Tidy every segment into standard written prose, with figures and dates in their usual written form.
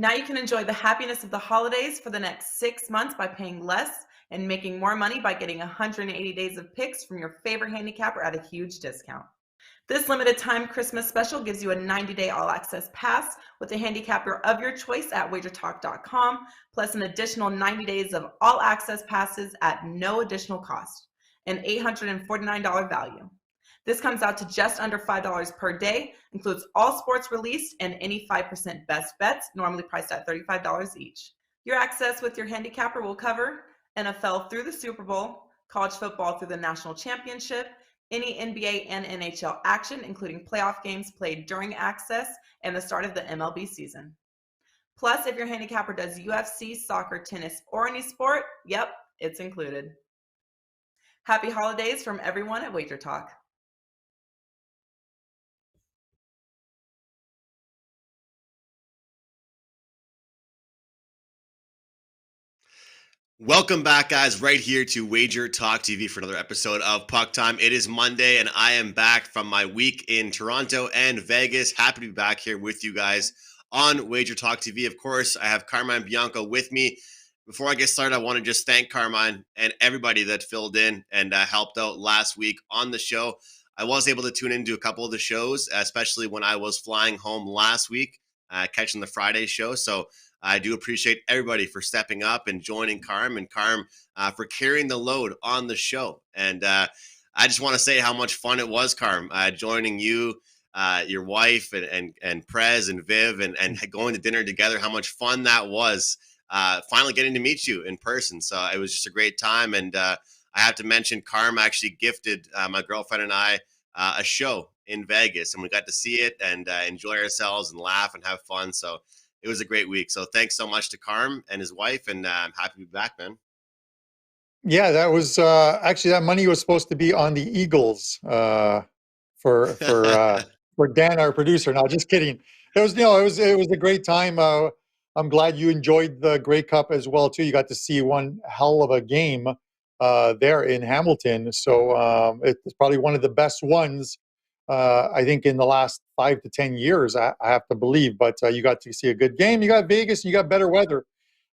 Now you can enjoy the happiness of the holidays for the next 6 months by paying less and making more money by getting 180 days of picks from your favorite handicapper at a huge discount. This limited time Christmas special gives you a 90-day all access pass with a handicapper of your choice at WagerTalk.com, plus an additional 90 days of all access passes at no additional cost, an $849 value. This comes out to just under $5 per day, includes all sports released and any 5% best bets, normally priced at $35 each. Your access with your handicapper will cover NFL through the Super Bowl, college football through the national championship, any NBA and NHL action, including playoff games played during access and the start of the MLB season. Plus, if your handicapper does UFC, soccer, tennis, or any sport, yep, it's included. Happy holidays from everyone at WagerTalk. Welcome back, guys, right here to Wager Talk TV for another episode of Puck Time. It is Monday, and I am back from my week in Toronto and Vegas. Happy to be back here with you guys on Wager Talk TV. Of course, I have Carmine and Bianco with me. Before I get started, I want to just thank Carmine and everybody that filled in and helped out last week on the show. I was able to tune into a couple of the shows, especially when I was flying home last week, catching the Friday show. So I do appreciate everybody for stepping up and joining Carm for carrying the load on the show. And I just want to say how much fun it was, Carm, joining you, your wife, and Prez and Viv, and going to dinner together, how much fun that was. Finally getting to meet you in person. So it was just a great time. And I have to mention, Carm actually gifted my girlfriend and I a show in Vegas, and we got to see it and enjoy ourselves and laugh and have fun. So it was a great week. So thanks so much to Carm and his wife, and I'm happy to be back, man. Yeah, that was actually, that money was supposed to be on the Eagles for Dan, our producer. No, just kidding. It was it was a great time. I'm glad you enjoyed the Grey Cup as well too. You got to see one hell of a game there in Hamilton. So it's probably one of the best ones I think in the last 5 to 10 years. I have to believe. But you got to see a good game. You got Vegas. You got better weather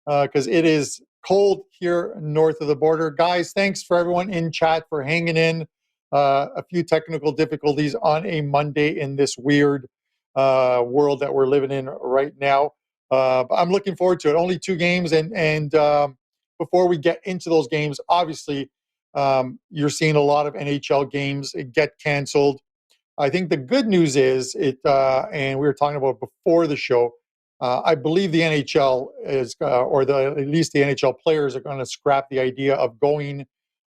because it is cold here north of the border. Guys, thanks for everyone in chat for hanging in. A few technical difficulties on a Monday in this weird world that we're living in right now. But I'm looking forward to it. Only 2 games. And before we get into those games, obviously, you're seeing a lot of NHL games get canceled. I think the good news is and we were talking about before the show, I believe the NHL is, at least the NHL players are going to scrap the idea of going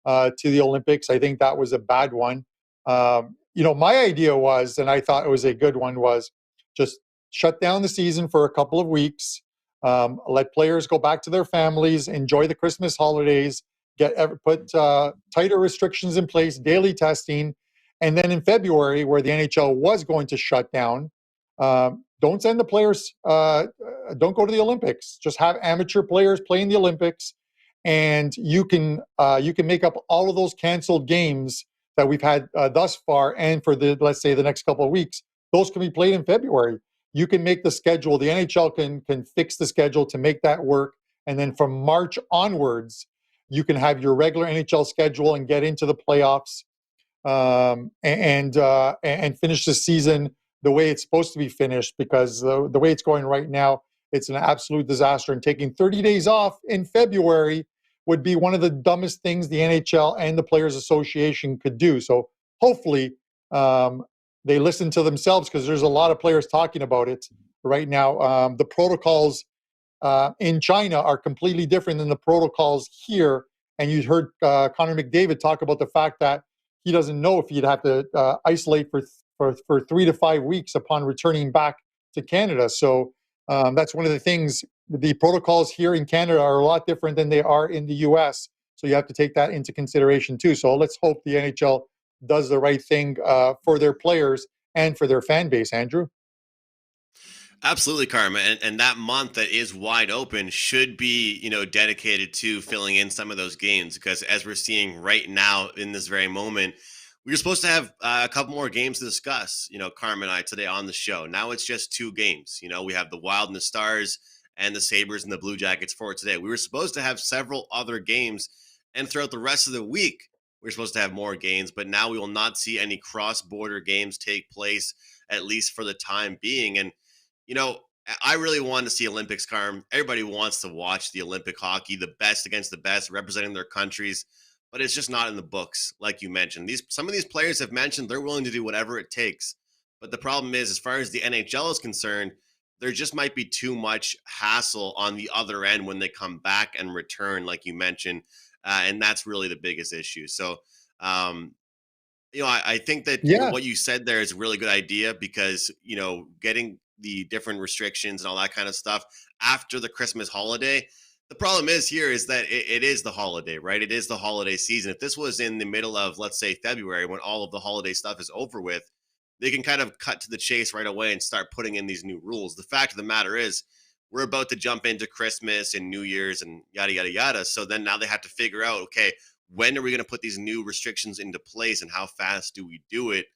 to the Olympics. I think that was a bad one. My idea was, and I thought it was a good one, was just shut down the season for a couple of weeks, let players go back to their families, enjoy the Christmas holidays, put tighter restrictions in place, daily testing, and then in February, where the NHL was going to shut down, don't send the players, don't go to the Olympics. Just have amateur players play in the Olympics, and you can make up all of those canceled games that we've had thus far, and for let's say the next couple of weeks, those can be played in February. You can make the schedule. The NHL can fix the schedule to make that work, and then from March onwards, you can have your regular NHL schedule and get into the playoffs and finish the season the way it's supposed to be finished, because the way it's going right now, it's an absolute disaster. And taking 30 days off in February would be one of the dumbest things the NHL and the Players Association could do. So hopefully they listen to themselves, because there's a lot of players talking about it right now. The protocols in China are completely different than the protocols here. And you heard Connor McDavid talk about the fact that he doesn't know if he'd have to isolate for 3 to 5 weeks upon returning back to Canada. So that's one of the things. The protocols here in Canada are a lot different than they are in the US. So you have to take that into consideration too. So let's hope the NHL does the right thing for their players and for their fan base, Andrew. Absolutely, Carmen. And that month that is wide open should be, dedicated to filling in some of those games, because as we're seeing right now in this very moment, we were supposed to have a couple more games to discuss, Carmen and I today on the show. Now it's just 2 games. We have the Wild and the Stars and the Sabres and the Blue Jackets for today. We were supposed to have several other games, and throughout the rest of the week, we're supposed to have more games, but now we will not see any cross-border games take place, at least for the time being. And, I really want to see Olympics, Carm. Everybody wants to watch the Olympic hockey, the best against the best, representing their countries, but it's just not in the books, like you mentioned. Some of these players have mentioned they're willing to do whatever it takes. But the problem is, as far as the NHL is concerned, there just might be too much hassle on the other end when they come back and return, like you mentioned. And that's really the biggest issue. So, I think that Yeah. what you said there is a really good idea because, getting the different restrictions and all that kind of stuff after the Christmas holiday. The problem is that it is the holiday, right? It is the holiday season. If this was in the middle of, let's say, February, when all of the holiday stuff is over with, they can kind of cut to the chase right away and start putting in these new rules. The fact of the matter is, we're about to jump into Christmas and New Year's and yada, yada, yada. So then now they have to figure out, okay, when are we going to put these new restrictions into place and how fast do we do it?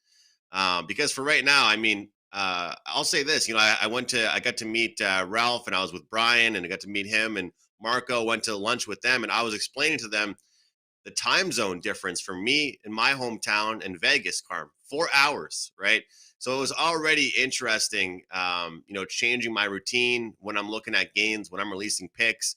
Because for right now, I mean, I'll say this, I got to meet Ralph, and I was with Brian, and I got to meet him, and Marco went to lunch with them, and I was explaining to them the time zone difference for me in my hometown and Vegas, Carm, 4 hours, right? So it was already interesting, changing my routine when I'm looking at games, when I'm releasing picks.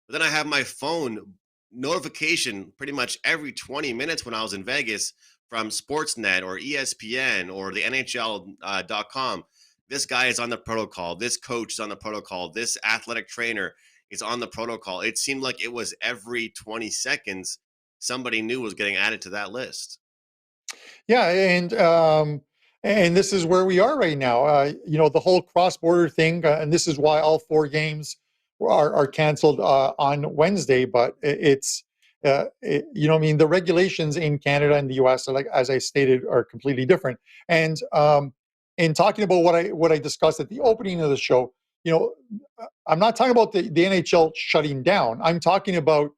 But then I have my phone notification pretty much every 20 minutes when I was in Vegas from Sportsnet or ESPN or the NHL.com. This guy is on the protocol. This coach is on the protocol. This athletic trainer is on the protocol. It seemed like it was every 20 seconds somebody new was getting added to that list. Yeah, and this is where we are right now. The whole cross-border thing, and this is why all 4 games are canceled on Wednesday. But the regulations in Canada and the U.S., like as I stated, are completely different. And in talking about what I discussed at the opening of the show, I'm not talking about the NHL shutting down. I'm talking about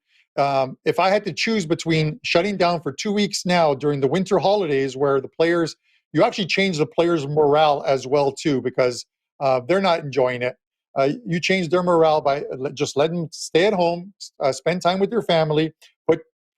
if I had to choose between shutting down for 2 weeks now during the winter holidays, where the players, you actually change the players' morale as well too, because they're not enjoying it. You change their morale by just letting them stay at home, spend time with your family,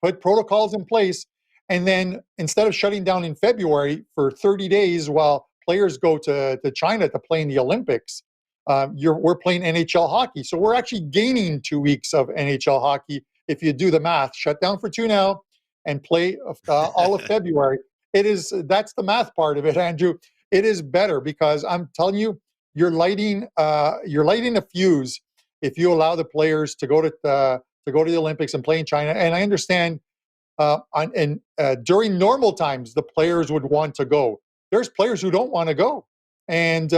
put protocols in place, and then instead of shutting down in February for 30 days while players go to China to play in the Olympics, we're playing NHL hockey. So we're actually gaining 2 weeks of NHL hockey if you do the math. Shut down for 2 now and play all of February. That's the math part of it, Andrew. It is better because I'm telling you, you're lighting a fuse if you allow the players to go to the Olympics and play in China. And I understand, during normal times, the players would want to go. There's players who don't want to go, and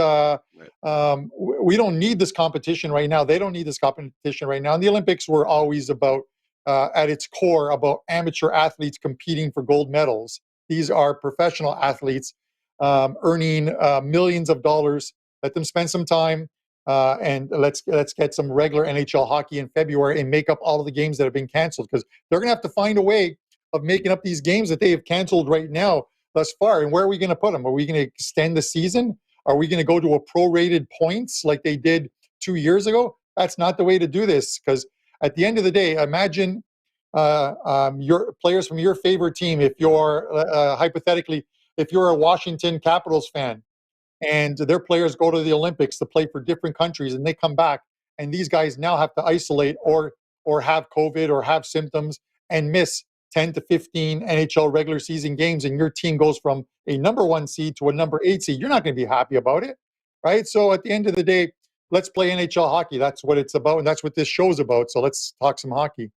we don't need this competition right now. They don't need this competition right now. And the Olympics were always about, at its core, about amateur athletes competing for gold medals. These are professional athletes earning millions of dollars. Let them spend some time, and let's get some regular NHL hockey in February and make up all of the games that have been canceled, because they're going to have to find a way of making up these games that they have canceled right now thus far. And where are we going to put them? Are we going to extend the season? Are we going to go to a prorated points like they did 2 years ago? That's not the way to do this, because at the end of the day, imagine your players from your favorite team. If you're hypothetically, if you're a Washington Capitals fan, and their players go to the Olympics to play for different countries, and they come back, and these guys now have to isolate or have COVID or have symptoms and miss 10 to 15 NHL regular season games, and your team goes from a number 1 seed to a number 8 seed. You're not going to be happy about it, right? So at the end of the day, let's play NHL hockey. That's what it's about, and that's what this show's about. So let's talk some hockey.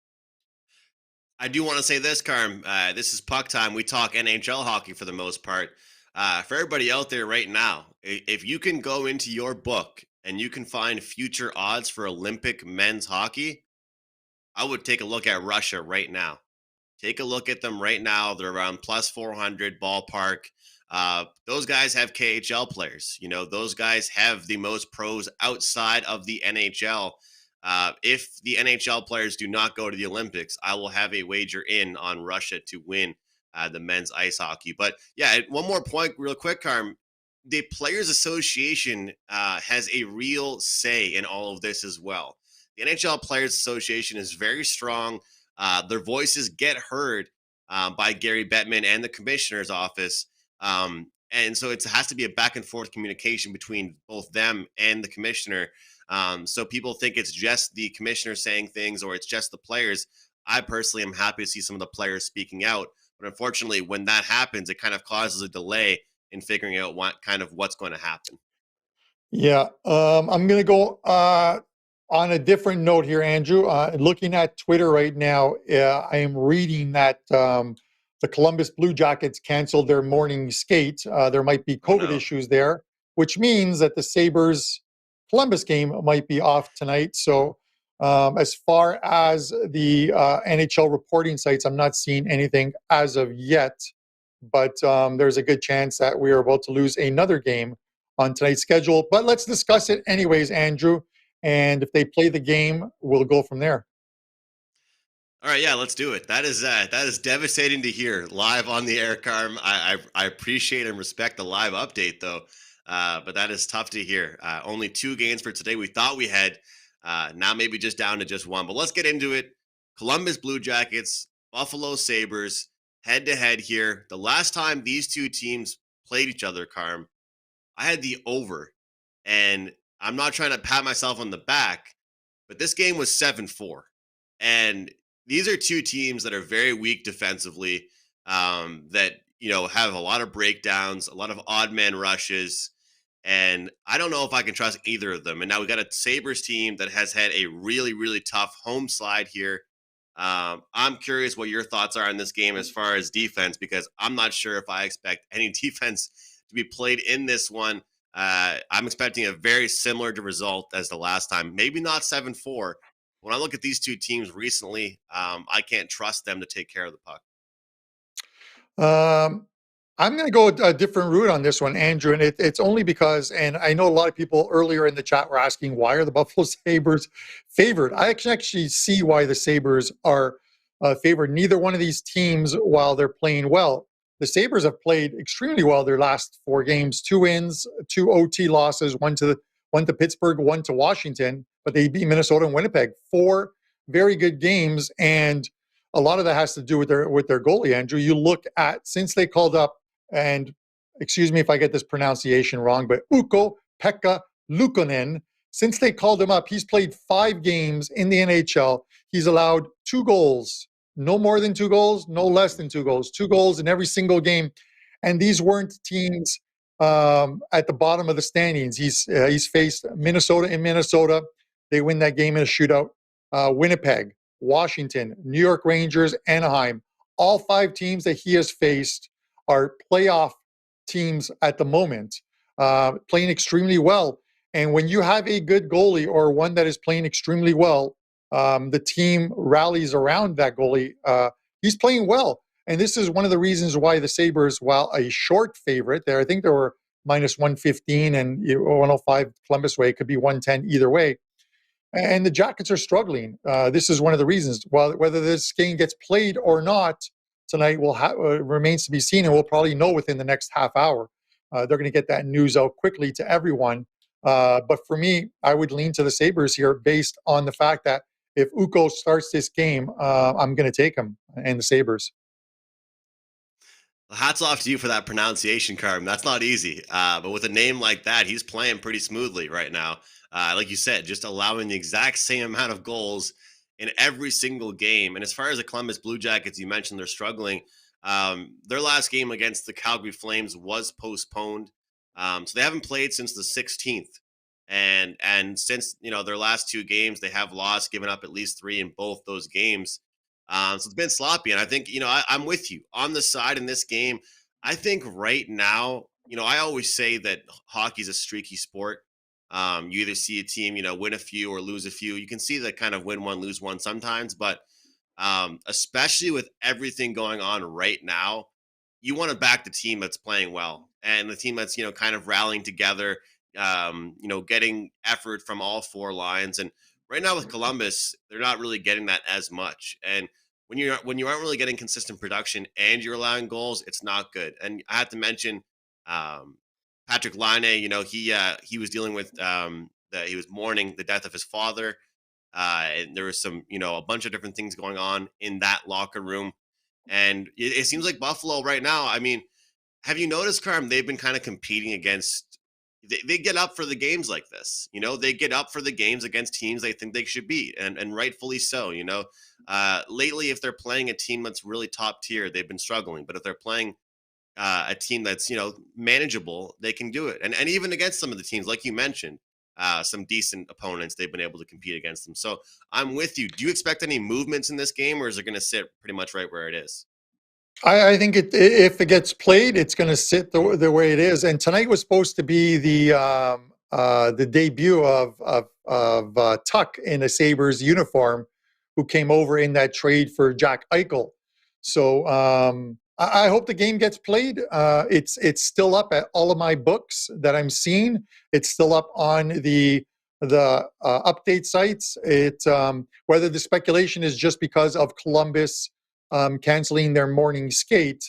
I do want to say this, Carm. This is Puck Time. We talk NHL hockey for the most part. For everybody out there right now, if you can go into your book and you can find future odds for Olympic men's hockey, I would take a look at Russia right now. Take a look at them right now. They're around plus 400 ballpark. Those guys have KHL players. Those guys have the most pros outside of the NHL. If the NHL players do not go to the Olympics, I will have a wager in on Russia to win the men's ice hockey. But yeah, one more point real quick, Carm. the Players Association has a real say in all of this as well. The NHL Players Association is very strong. Their voices get heard by Gary Bettman and the commissioner's office. And so it has to be a back and forth communication between both them and the commissioner. So people think it's just the commissioner saying things or it's just the players. I personally am happy to see some of the players speaking out. But unfortunately, when that happens, it kind of causes a delay in figuring out what's going to happen. Yeah, I'm going to go on a different note here, Andrew. Looking at Twitter right now, I am reading that the Columbus Blue Jackets canceled their morning skate. There might be COVID issues there, which means that the Sabres Columbus game might be off tonight. So as far as the NHL reporting sites, I'm not seeing anything as of yet, but there's a good chance that we are about to lose another game on tonight's schedule. But let's discuss it anyways, Andrew. And if they play the game, we'll go from there. All right, yeah, let's do it. That is devastating to hear live on the air, Carm. I appreciate and respect the live update, though, but that is tough to hear. Only 2 games for today. We thought we had now maybe just down to just 1. But let's get into it. Columbus Blue Jackets, Buffalo Sabres, head to head here. The last time these 2 teams played each other, Carm, I had the over, and I'm not trying to pat myself on the back, but this game was 7-4, and these are 2 teams that are very weak defensively, that have a lot of breakdowns, a lot of odd man rushes, and I don't know if I can trust either of them. And now we got a Sabres team that has had a really, really tough home slide here. I'm curious what your thoughts are on this game as far as defense, because I'm not sure if I expect any defense to be played in this one. I'm expecting a very similar result as the last time. Maybe not 7-4. When I look at these 2 teams recently, I can't trust them to take care of the puck. I'm going to go a different route on this one, Andrew, and it's only because, and I know a lot of people earlier in the chat were asking, why are the Buffalo Sabres favored? I can actually see why the Sabres are favored. Neither one of these teams, while they're playing well, the Sabres have played extremely well their last 4 games, 2 wins, 2 OT losses, one to Pittsburgh, 1 to Washington, but they beat Minnesota and Winnipeg. 4 very good games, and a lot of that has to do with their goalie, Andrew. You look at, since they called up, and excuse me if I get this pronunciation wrong, but Ukko-Pekka Luukkonen, since they called him up, he's played 5 games in the NHL. He's allowed 2 goals, no more than 2 goals, no less than 2 goals, 2 goals in every single game. And these weren't teams at the bottom of the standings. He's faced Minnesota in Minnesota. They win that game in a shootout. Winnipeg, Washington, New York Rangers, Anaheim. All 5 teams that he has faced are playoff teams at the moment, playing extremely well. And when you have a good goalie or one that is playing extremely well, the team rallies around that goalie. He's playing well. And this is one of the reasons why the Sabres, while a short favorite there, I think there were minus 115 and 105 Columbus way, could be 110 either way. And the Jackets are struggling. This is one of the reasons. Whether this game gets played or not tonight remains to be seen, and we'll probably know within the next half hour. They're going to get that news out quickly to everyone. But for me, I would lean to the Sabres here based on the fact that if Ukko starts this game, I'm going to take him and the Sabres. Hats off to you for that pronunciation, Carm. That's not easy. But with a name like that, he's playing pretty smoothly right now. Like you said, just allowing the exact same amount of goals in every single game. And as far as the Columbus Blue Jackets, you mentioned they're struggling. Their last game against the Calgary Flames was postponed. So they haven't played since the 16th. And since, their last 2 games, they have lost, given up at least 3 in both those games. So it's been sloppy. And I think, I'm with you on the side in this game. I think right now, I always say that hockey's a streaky sport. You either see a team, win a few or lose a few. You can see the kind of win one, lose one sometimes, but especially with everything going on right now, you want to back the team that's playing well and the team that's, kind of rallying together, getting effort from all 4 lines. And right now with Columbus, they're not really getting that as much. And when you aren't really getting consistent production and you're allowing goals, it's not good. And I have to mention, Patrick Laine, he was dealing with he was mourning the death of his father. And there was some, a bunch of different things going on in that locker room. And it seems like Buffalo right now, I mean, have you noticed, Carm, they've been kind of competing against, they get up for the games like this. They get up for the games against teams they think they should beat, and rightfully so. Lately, if they're playing a team that's really top tier, they've been struggling. But if they're playing a team that's, manageable, they can do it. And even against some of the teams, like you mentioned, some decent opponents, they've been able to compete against them. So I'm with you. Do you expect any movements in this game, or is it going to sit pretty much right where it is? I think if it gets played, it's going to sit the way it is. And tonight was supposed to be the debut of Tuck in a Sabres uniform, who came over in that trade for Jack Eichel. So I hope the game gets played. It's still up at all of my books that I'm seeing. It's still up on the update sites. Whether the speculation is just because of Columbus canceling their morning skate.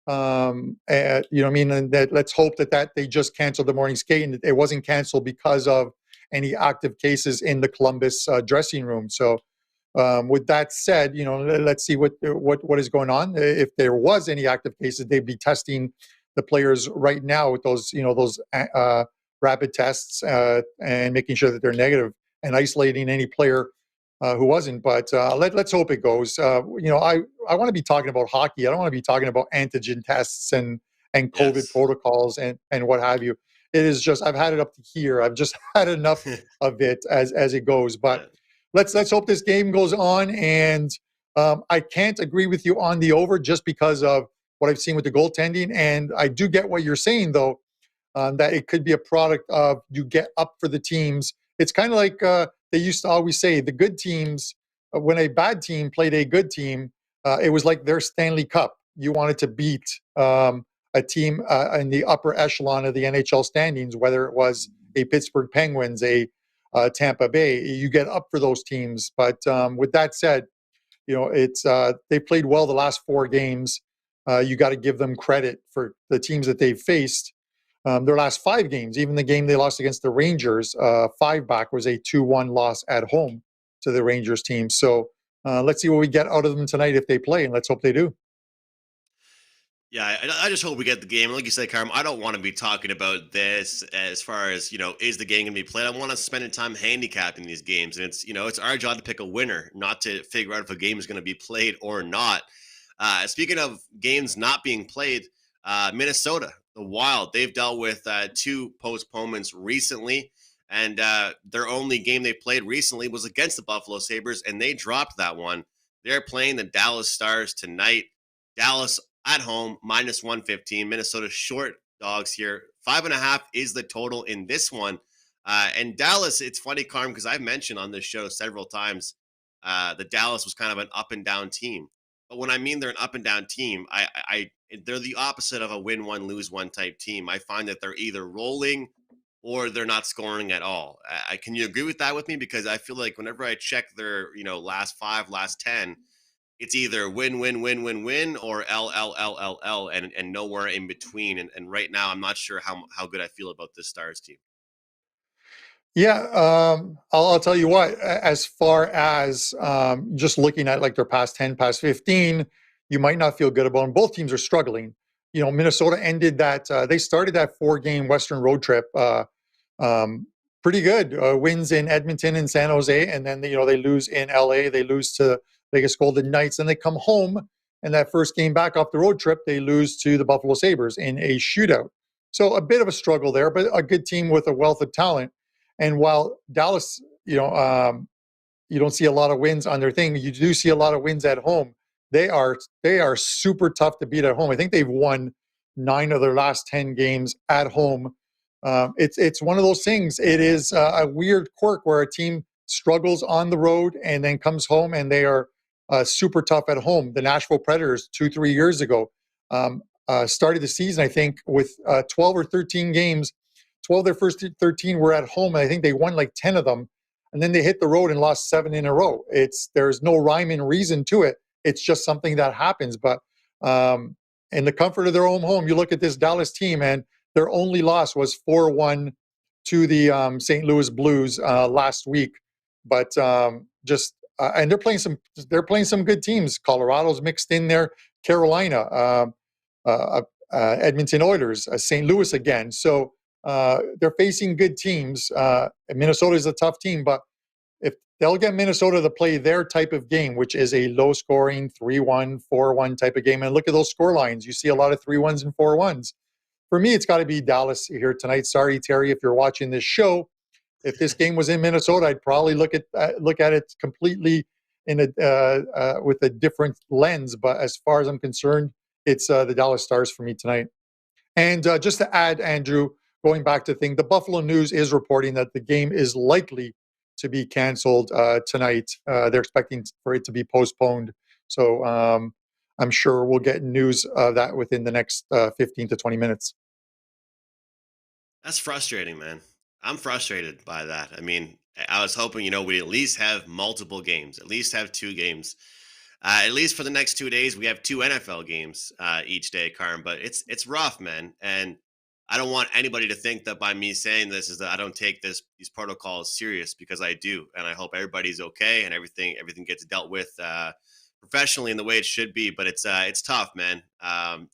And that let's hope that they just canceled the morning skate and it wasn't canceled because of any active cases in the Columbus dressing room. So with that said, let's see what is going on. If there was any active cases, they'd be testing the players right now with those rapid tests and making sure that they're negative and isolating any player who wasn't. But let's hope it goes. I want to be talking about hockey. I don't want to be talking about antigen tests and COVID protocols and what have you. It is just, I've had it up to here. I've just had enough of it as it goes. But let's hope this game goes on. And I can't agree with you on the over just because of what I've seen with the goaltending. And I do get what you're saying, though, that it could be a product of you get up for the teams. It's kind of like they used to always say, the good teams, when a bad team played a good team, it was like their Stanley Cup. You wanted to beat a team in the upper echelon of the NHL standings, whether it was a Pittsburgh Penguins, a Tampa Bay. You get up for those teams. But with that said, it's they played well the last 4 games. You got to give them credit for the teams that they've faced. Their last 5 games, even the game they lost against the Rangers, 5 back, was a 2-1 loss at home to the Rangers team. So let's see what we get out of them tonight if they play, and let's hope they do. Yeah, I just hope we get the game. Like you said, Carm, I don't want to be talking about this as far as, is the game going to be played? I want to spend time handicapping these games. And it's our job to pick a winner, not to figure out if a game is going to be played or not. Speaking of games not being played, Minnesota, the Wild, they've dealt with 2 postponements recently. And their only game they played recently was against the Buffalo Sabres, and they dropped that one. They're playing the Dallas Stars tonight. Dallas at home, -115. Minnesota short dogs here. 5.5 is the total in this one. And Dallas, it's funny, Carm, because I've mentioned on this show several times that Dallas was kind of an up and down team. But when I mean they're an up and down team, they're the opposite of a win one, lose one type team. I find that they're either rolling or they're not scoring at all. Can you agree with that with me? Because I feel like whenever I check their last 5, last 10, it's either win, win, win, win, win, or L, L, L, L, L, and nowhere in between. And right now, I'm not sure how good I feel about this Stars team. Yeah, I'll tell you what, as far as just looking at like their past 10, past 15, you might not feel good about them. Both teams are struggling. Minnesota ended that, they started that 4-game Western road trip pretty good. Wins in Edmonton and San Jose, and then, they lose in LA. They lose to Vegas Golden Knights, and they come home, and that first game back off the road trip, they lose to the Buffalo Sabres in a shootout. So a bit of a struggle there, but a good team with a wealth of talent. And while Dallas, you don't see a lot of wins on their thing, you do see a lot of wins at home. They are super tough to beat at home. I think they've won 9 of their last 10 games at home. It's one of those things. It is a weird quirk where a team struggles on the road and then comes home, and they are super tough at home. The Nashville Predators 2-3 years ago started the season, I think, with 12 or 13 games. 12 of their first 13 were at home, and I think they won like 10 of them. And then they hit the road and lost 7 in a row. There's no rhyme and reason to it. It's just something that happens. But in the comfort of their own home, you look at this Dallas team, and Their only loss was 4-1 to the St. Louis Blues last week. But and they're playing some good teams. Colorado's mixed in there, Carolina, Edmonton Oilers, St. Louis again. So they're facing good teams. Minnesota is a tough team, but if they'll get Minnesota to play their type of game, which is a low-scoring 3-1, 4-1 type of game, and look at those score lines. You see a lot of 3-1s and 4-1s. For me, it's got to be Dallas here tonight. Sorry, Terry, if you're watching this show. If this game was in Minnesota, I'd probably look at it completely with a different lens. But as far as I'm concerned, it's the Dallas Stars for me tonight. And just to add, Andrew, going back to the thing, the Buffalo News is reporting that the game is likely to be canceled tonight. They're expecting for it to be postponed. So I'm sure we'll get news of that within the next 15 to 20 minutes. That's frustrating, man. I'm frustrated by that. I mean, I was hoping, we at least have multiple games, at least have 2 games. At least for the next 2 days, we have 2 NFL games each day, Carm. But it's rough, man. And I don't want anybody to think that by me saying this is that I don't take these protocols serious, because I do. And I hope everybody's okay and everything gets dealt with professionally in the way it should be. But it's tough, man.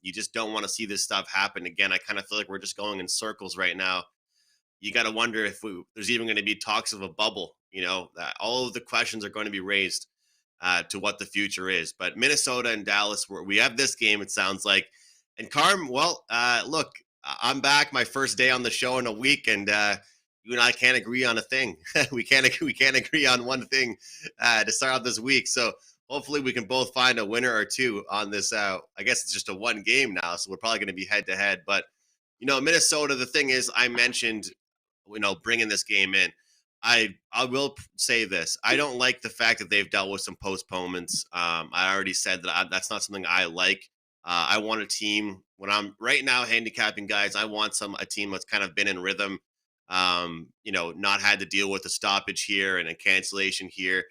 You just don't want to see this stuff happen again. I kind of feel like we're just going in circles right now. You got to wonder if there's even going to be talks of a bubble. All of the questions are going to be raised to what the future is. But Minnesota and Dallas, we have this game, it sounds like. And Carm, well, look, I'm back, my first day on the show in a week, and you and I can't agree on a thing. we can't agree on one thing to start out this week. So hopefully we can both find a winner or two on this. I guess it's just a one game now, so we're probably going to be head to head. But Minnesota, the thing is, I mentioned, bringing this game in. I will say this. I don't like the fact that they've dealt with some postponements. I already said that that's not something I like. I want a team, when I'm right now handicapping guys, I want a team that's kind of been in rhythm, not had to deal with a stoppage here and a cancellation here.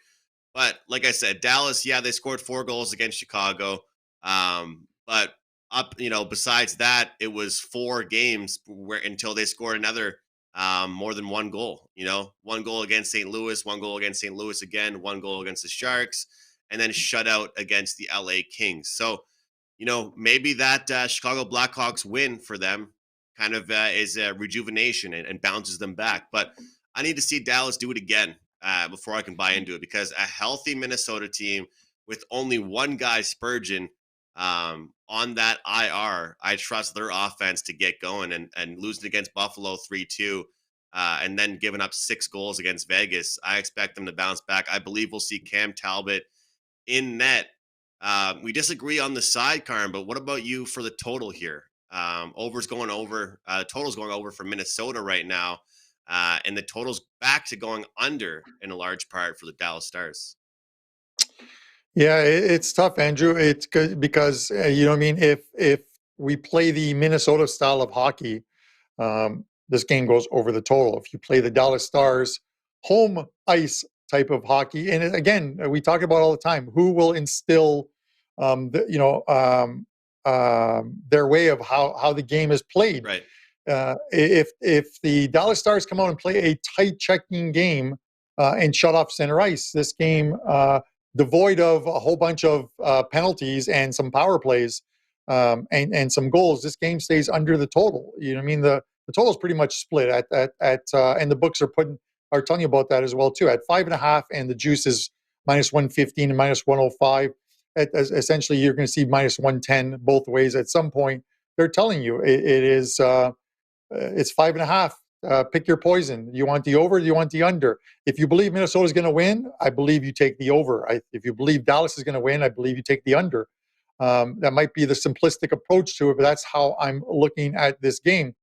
But like I said, Dallas, yeah, they scored 4 goals against Chicago. But besides that, it was 4 games until they scored another more than 1 goal. 1 goal against St. Louis, 1 goal against St. Louis again, 1 goal against the Sharks, and then shutout against the LA Kings. So, maybe that Chicago Blackhawks win for them kind of is a rejuvenation and bounces them back. But I need to see Dallas do it again before I can buy into it, because a healthy Minnesota team with only one guy, Spurgeon, on that IR, I trust their offense to get going, and losing against Buffalo 3-2 and then giving up 6 goals against Vegas. I expect them to bounce back. I believe we'll see Cam Talbot in net. We disagree on the side, Carm, but what about you for the total here? Total's going over for Minnesota right now, and the total's back to going under in a large part for the Dallas Stars. Yeah, it's tough, Andrew. It's good because if we play the Minnesota style of hockey, this game goes over the total. If you play the Dallas Stars home ice type of hockey, and again, we talk about all the time, who will instill their way of how the game is played. Right. If the Dallas Stars come out and play a tight checking game and shut off center ice, this game devoid of a whole bunch of penalties and some power plays and some goals, this game stays under the total. The total is pretty much split at and the books are telling you about that as well too, at 5.5, and the juice is -115 and -105. Essentially, you're going to see -110 both ways at some point. They're telling you it's 5.5. Pick your poison. You want the over? Do you want the under? If you believe Minnesota is going to win, I believe you take the over. If you believe Dallas is going to win, I believe you take the under. That might be the simplistic approach to it, but that's how I'm looking at this game.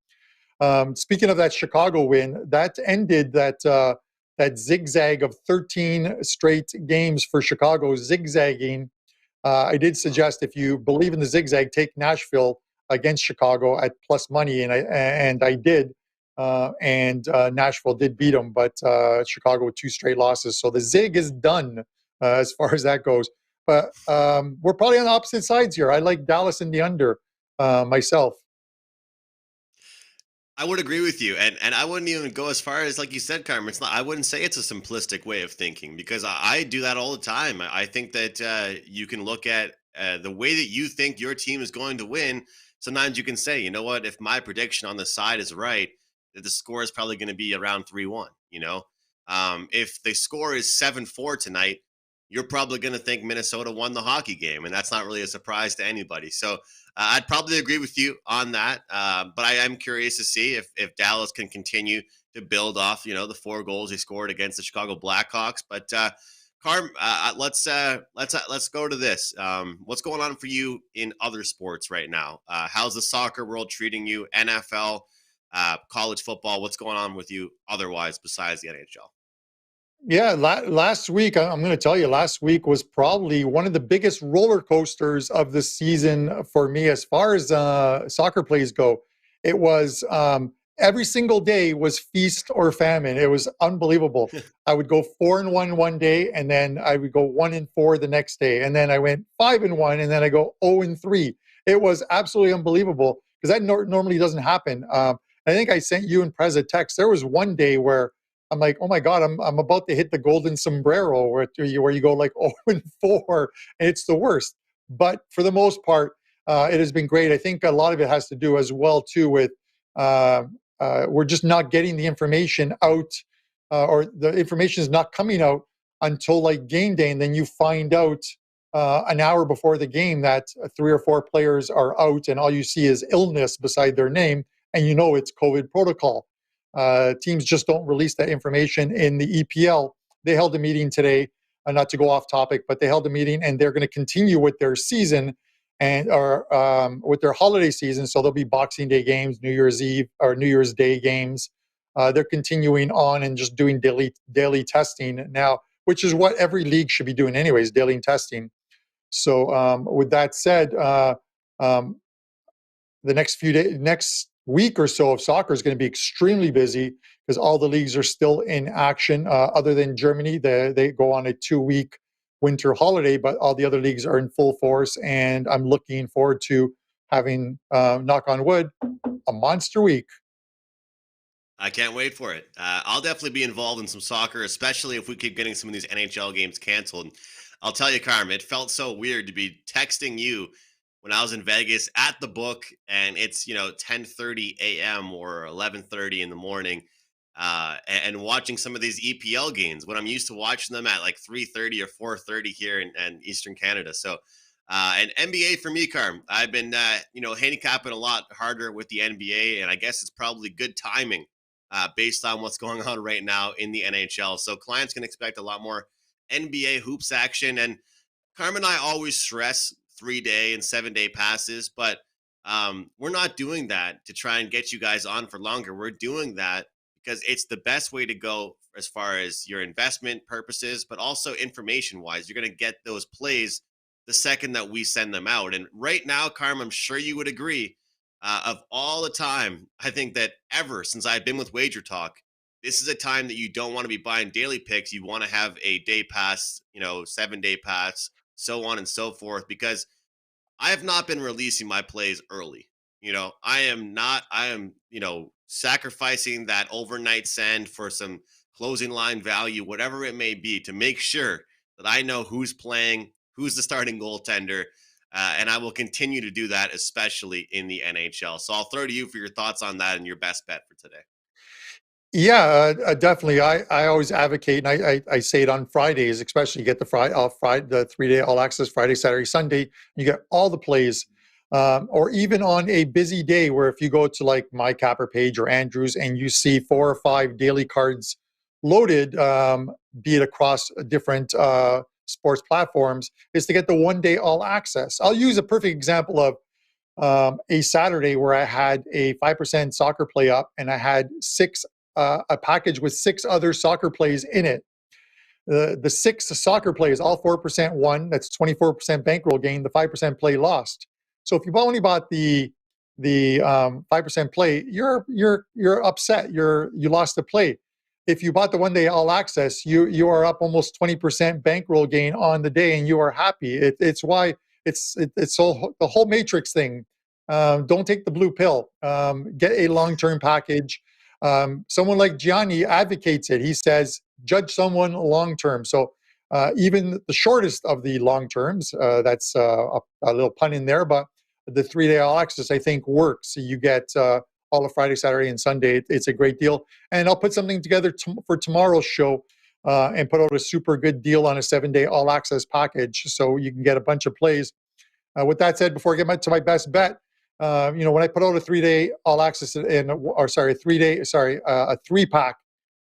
Speaking of that Chicago win, that ended that zigzag of 13 straight games for Chicago, zigzagging. I did suggest, if you believe in the zigzag, take Nashville against Chicago at plus money, and I did. Nashville did beat them, but Chicago with 2 straight losses. So the zig is done as far as that goes. But we're probably on the opposite sides here. I like Dallas in the under myself. I would agree with you, and I wouldn't even go as far as like you said, Carmen. It's not. I wouldn't say it's a simplistic way of thinking because I do that all the time. I think that you can look at the way that you think your team is going to win. Sometimes you can say, you know what, if my prediction on the side is right, that the score is probably going to be around 3-1. If the score is 7-4 tonight, you're probably going to think Minnesota won the hockey game, and that's not really a surprise to anybody. So I'd probably agree with you on that, but I am curious to see if Dallas can continue to build off, the 4 goals he scored against the Chicago Blackhawks. But Carm, let's go to this. What's going on for you in other sports right now? How's the soccer world treating you? NFL, college football. What's going on with you otherwise besides the NHL? Yeah, last week, I'm going to tell you, last week was probably one of the biggest roller coasters of the season for me as far as soccer plays go. It was every single day was feast or famine. It was unbelievable. I would go 4-1 one day, and then I would go 1-4 the next day, and then I went 5-1, and then I go 0-3. It was absolutely unbelievable because that normally doesn't happen. I think I sent you and Prez a text. There was one day where I'm like, oh my God, I'm about to hit the golden sombrero where you go like 0-4, and it's the worst. But for the most part, it has been great. I think a lot of it has to do as well too with uh, we're just not getting the information out, or the information is not coming out until like game day, and then you find out an hour before the game that 3 or 4 players are out, and all you see is illness beside their name, and you know it's COVID protocol. Teams just don't release that information. In the EPL, they held a meeting today, not to go off topic, but they held a meeting and they're going to continue with their season and or with their holiday season. So there'll be Boxing Day games, New Year's Eve or New Year's Day games. They're continuing on and just doing daily testing now, which is what every league should be doing anyways, daily testing. So with that said, um, the next week or so of soccer is going to be extremely busy because all the leagues are still in action. Other than Germany, they go on a 2-week winter holiday, but all the other leagues are in full force. And I'm looking forward to having, knock on wood, a monster week. I can't wait for it. I'll definitely be involved in some soccer, especially if we keep getting some of these NHL games canceled. I'll tell you, Carm, it felt so weird to be texting you when I was in Vegas at the book, and it's 10:30 a.m. or 11:30 in the morning, and watching some of these EPL games when I'm used to watching them at like 3:30 or 4:30 here in Eastern Canada. So, and NBA for me, Carm, I've been handicapping a lot harder with the NBA, and I guess it's probably good timing based on what's going on right now in the NHL. So clients can expect a lot more NBA hoops action. And Carmen and I always stress 3-day and 7-day passes, but we're not doing that to try and get you guys on for longer. We're doing that because it's the best way to go as far as your investment purposes, but also information wise. You're going to get those plays the second that we send them out. And right now, Carmen, I'm sure you would agree, of all the time, I think that ever since I've been with WagerTalk, this is a time that you don't want to be buying daily picks. You want to have a day pass, 7-day pass, so on and so forth, because I have not been releasing my plays early. I am, sacrificing that overnight send for some closing line value, whatever it may be, to make sure that I know who's playing, who's the starting goaltender. And I will continue to do that, especially in the NHL. So I'll throw to you for your thoughts on that and your best bet for today. Yeah, definitely. I always advocate, and I say it on Fridays, especially you get the 3-day all access Friday, Saturday, Sunday. You get all the plays, or even on a busy day where if you go to like my capper page or Andrews and you see 4 or 5 daily cards loaded, be it across different sports platforms, is to get the 1-day all access. I'll use a perfect example of a Saturday where I had a 5% soccer play up, and I had a package with 6 other soccer plays in it. The 6 soccer plays, all 4% won. That's 24% bankroll gain. The 5% play lost. So if you only bought the 5% play, you're upset. You lost the play. If you bought the 1-day all access, you are up almost 20% bankroll gain on the day, and you are happy. It's why it's so the whole matrix thing. don't take the blue pill. Get a long-term package. Someone like Gianni advocates it. He says, judge someone long-term. So even the shortest of the long terms, that's a little pun in there, but the 3-day all access, I think, works. So you get all of Friday, Saturday, and Sunday. It's a great deal. And I'll put something together for tomorrow's show and put out a super good deal on a 7-day all access package. So you can get a bunch of plays. With that said, before I get to my best bet, when I put out a 3-day all access a 3-pack,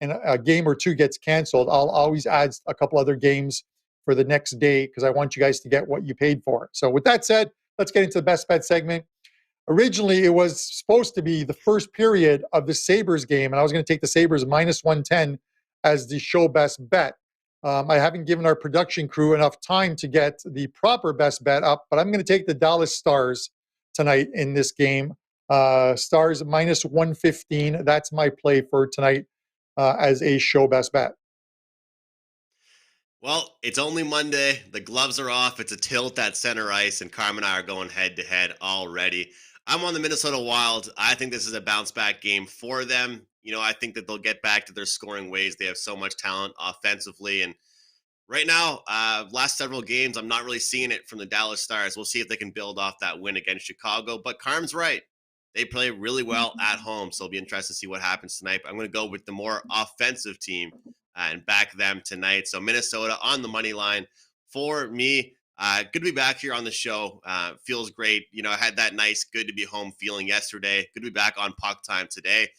and a game or two gets canceled, I'll always add a couple other games for the next day because I want you guys to get what you paid for. So with that said, let's get into the best bet segment. Originally, it was supposed to be the first period of the Sabres game, and I was going to take the Sabres minus 110 as the show best bet. I haven't given our production crew enough time to get the proper best bet up, but I'm going to take the Dallas Stars tonight in this game. Stars minus 115. That's my play for tonight as a show best bet. Well, it's only Monday. The gloves are off. It's a tilt at center ice, and Carmine and I are going head-to-head already. I'm on the Minnesota Wild. I think this is a bounce-back game for them. I think that they'll get back to their scoring ways. They have so much talent offensively, and right now, last several games, I'm not really seeing it from the Dallas Stars. We'll see if they can build off that win against Chicago. But Carm's right. They play really well at home, so it'll be interesting to see what happens tonight. But I'm going to go with the more offensive team and back them tonight. So Minnesota on the money line for me. Good to be back here on the show. Feels great. I had that nice good to be home feeling yesterday. Good to be back on Puck Time today.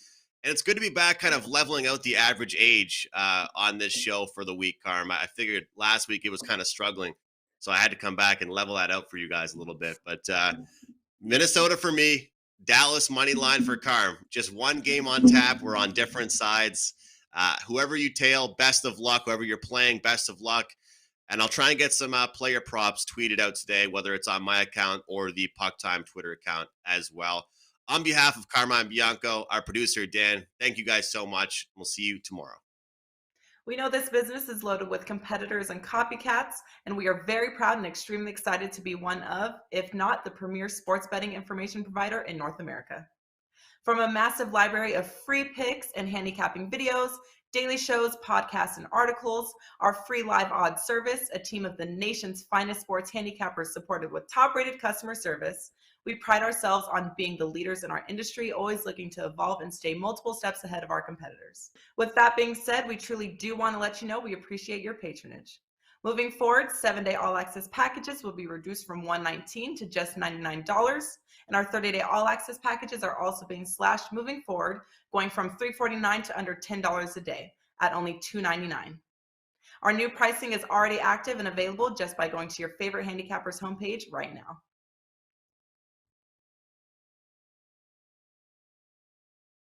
And it's good to be back kind of leveling out the average age on this show for the week, Carm. I figured last week it was kind of struggling, so I had to come back and level that out for you guys a little bit. But Minnesota for me, Dallas money line for Carm. Just one game on tap. We're on different sides. Whoever you tail, best of luck. Whoever you're playing, best of luck. And I'll try and get some player props tweeted out today, whether it's on my account or the Puck Time Twitter account as well. On behalf of Carmine and Bianco, our producer, Dan, thank you guys so much. We'll see you tomorrow. We know this business is loaded with competitors and copycats, and we are very proud and extremely excited to be one of, if not the premier sports betting information provider in North America. From a massive library of free picks and handicapping videos, daily shows, podcasts, and articles, our free live odds service, a team of the nation's finest sports handicappers supported with top-rated customer service, we pride ourselves on being the leaders in our industry, always looking to evolve and stay multiple steps ahead of our competitors. With that being said, we truly do want to let you know we appreciate your patronage. Moving forward, 7-day all-access packages will be reduced from $119 to just $99, and our 30-day all-access packages are also being slashed moving forward, going from $349 to under $10 a day at only $299. Our new pricing is already active and available just by going to your favorite handicapper's homepage right now.